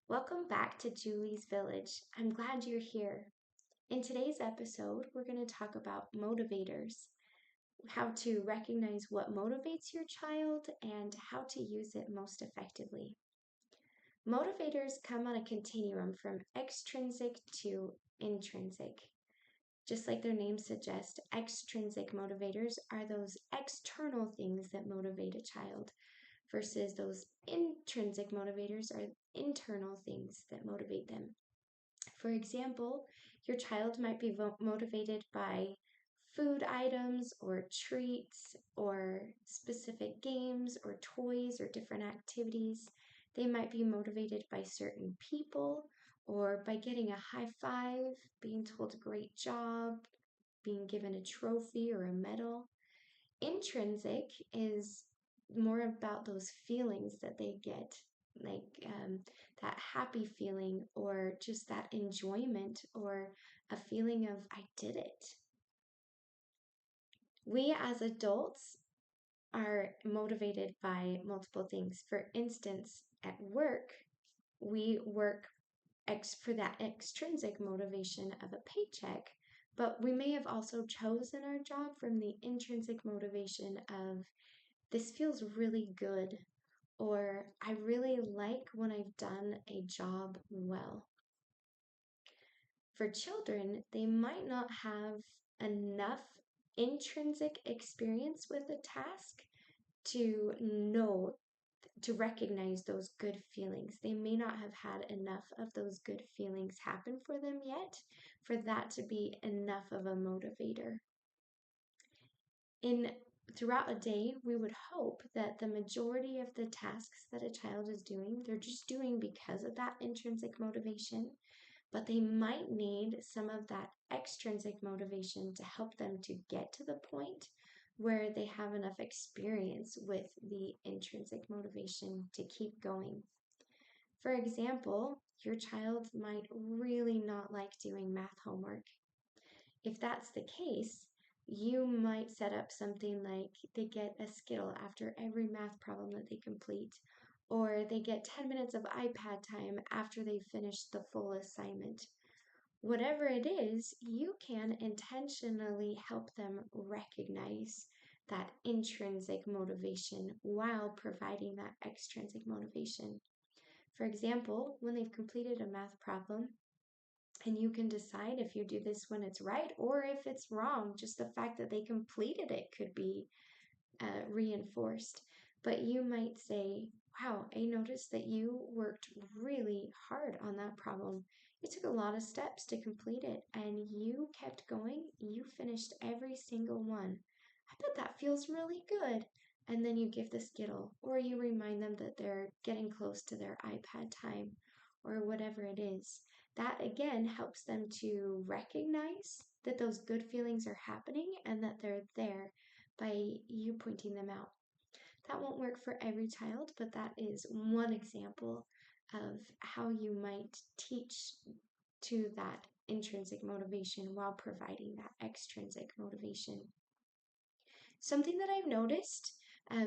Welcome back to Julie's Village. I'm glad you're here. In today's episode, we're going to talk about motivators, how to recognize what motivates your child, and how to use it most effectively. Motivators come on a continuum from extrinsic to intrinsic. Just like their name suggests, extrinsic motivators are those external things that motivate a child, versus those intrinsic motivators are internal things that motivate them. For example, your child might be motivated by food items or treats or specific games or toys or different activities. They might be motivated by certain people or by getting a high five, being told great job, being given a trophy or a medal. Intrinsic is more about those feelings that they get, like that happy feeling or just that enjoyment or a feeling of I did it. We as adults are motivated by multiple things. For instance, at work, we work for that extrinsic motivation of a paycheck, but we may have also chosen our job from the intrinsic motivation of this feels really good, or I really like when I've done a job well. For children, they might not have enough intrinsic experience with a task to know, to recognize those good feelings. They may not have had enough of those good feelings happen for them yet for that to be enough of a motivator. In throughout a day, we would hope that the majority of the tasks that a child is doing, they're just doing because of that intrinsic motivation, but they might need some of that extrinsic motivation to help them to get to the point where they have enough experience with the intrinsic motivation to keep going. For example, your child might really not like doing math homework. If that's the case, you might set up something like they get a Skittle after every math problem that they complete, or they get 10 minutes of iPad time after they finish the full assignment. Whatever it is, you can intentionally help them recognize that intrinsic motivation while providing that extrinsic motivation. For example, when they've completed a math problem, and you can decide if you do this when it's right or if it's wrong. Just the fact that they completed it could be reinforced. But you might say, wow, I noticed that you worked really hard on that problem. It took a lot of steps to complete it, and you kept going. You finished every single one. I bet that feels really good. And then you give the Skittle, or you remind them that they're getting close to their iPad time, or whatever it is. That again helps them to recognize that those good feelings are happening and that they're there by you pointing them out. That won't work for every child, but that is one example of how you might teach to that intrinsic motivation while providing that extrinsic motivation. Something that I've noticed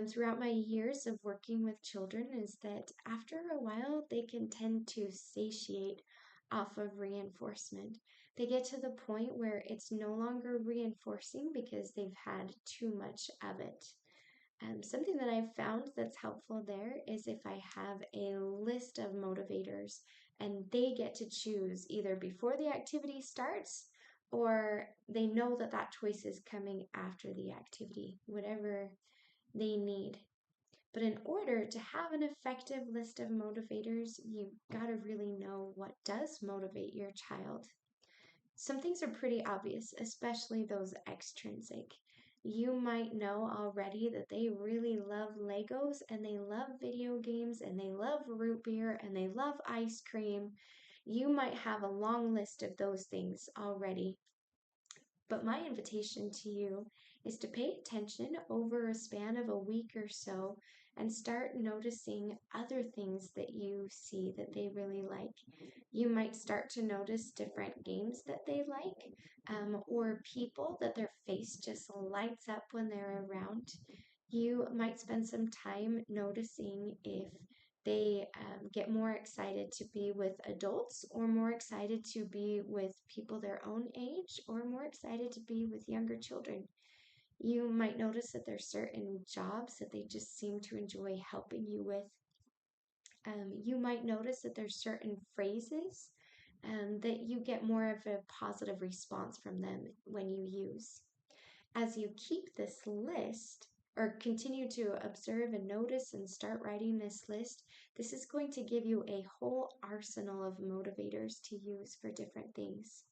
throughout my years of working with children is that after a while, they can tend to satiate off of reinforcement. They get to the point where it's no longer reinforcing because they've had too much of it. Something that I've found that's helpful there is if I have a list of motivators and they get to choose either before the activity starts or they know that that choice is coming after the activity, whatever they need. But in order to have an effective list of motivators, you've got to really know what does motivate your child. Some things are pretty obvious, especially those extrinsic. You might know already that they really love Legos and they love video games and they love root beer and they love ice cream. You might have a long list of those things already. But my invitation to you is to pay attention over a span of a week or so and start noticing other things that you see that they really like. You might start to notice different games that they like, or people that their face just lights up when they're around. You might spend some time noticing if they get more excited to be with adults, or more excited to be with people their own age, or more excited to be with younger children. You might notice that there's certain jobs that they just seem to enjoy helping you with. You might notice that there's certain phrases that you get more of a positive response from them when you use. As you keep this list, or continue to observe and notice and start writing this list, this is going to give you a whole arsenal of motivators to use for different things.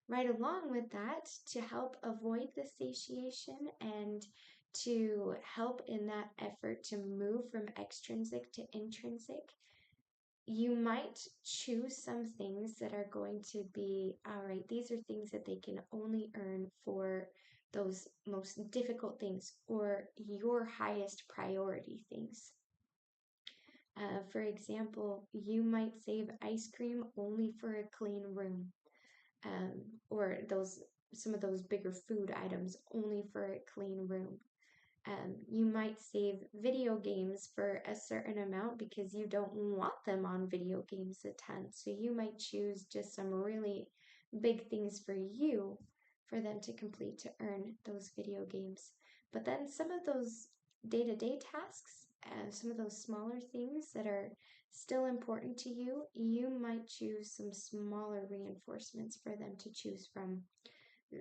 Right along with that, to help avoid the satiation and to help in that effort to move from extrinsic to intrinsic, you might choose some things that are going to be, all right, these are things that they can only earn for those most difficult things or your highest priority things. For example, you might save ice cream only for a clean room, or some of those bigger food items only for a clean room. You might save video games for a certain amount because you don't want them on video games a ton. So you might choose just some really big things for you for them to complete to earn those video games. But then some of those day-to-day tasks, some of those smaller things that are still important to you, you might choose some smaller reinforcements for them to choose from.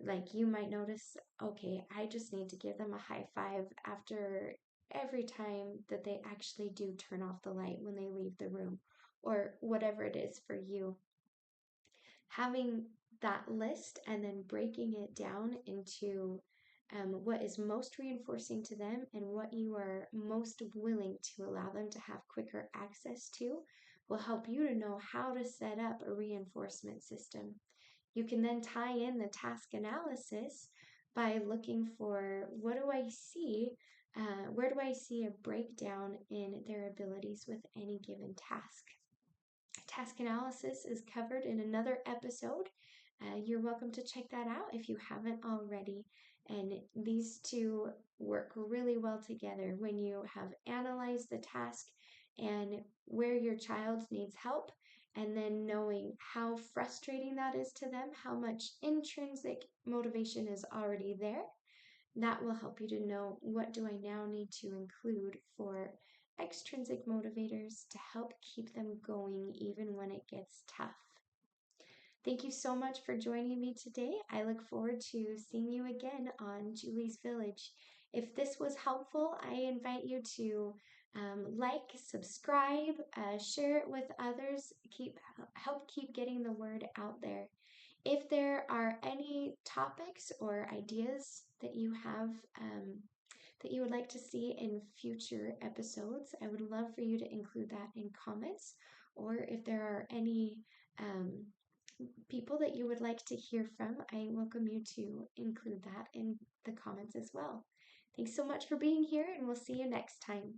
Like you might notice, okay, I just need to give them a high five after every time that they actually do turn off the light when they leave the room, or whatever it is for you. Having that list and then breaking it down into what is most reinforcing to them and what you are most willing to allow them to have quicker access to will help you to know how to set up a reinforcement system. You can then tie in the task analysis by looking for what do I see, where do I see a breakdown in their abilities with any given task. Task analysis is covered in another episode. You're welcome to check that out if you haven't already. And these two work really well together when you have analyzed the task and where your child needs help, and then knowing how frustrating that is to them, how much intrinsic motivation is already there. That will help you to know, what do I now need to include for extrinsic motivators to help keep them going even when it gets tough. Thank you so much for joining me today. I look forward to seeing you again on Julie's Village. If this was helpful, I invite you to like, subscribe, share it with others, help keep getting the word out there. If there are any topics or ideas that you have that you would like to see in future episodes, I would love for you to include that in comments. Or if there are any people that you would like to hear from, I welcome you to include that in the comments as well. Thanks so much for being here, and we'll see you next time.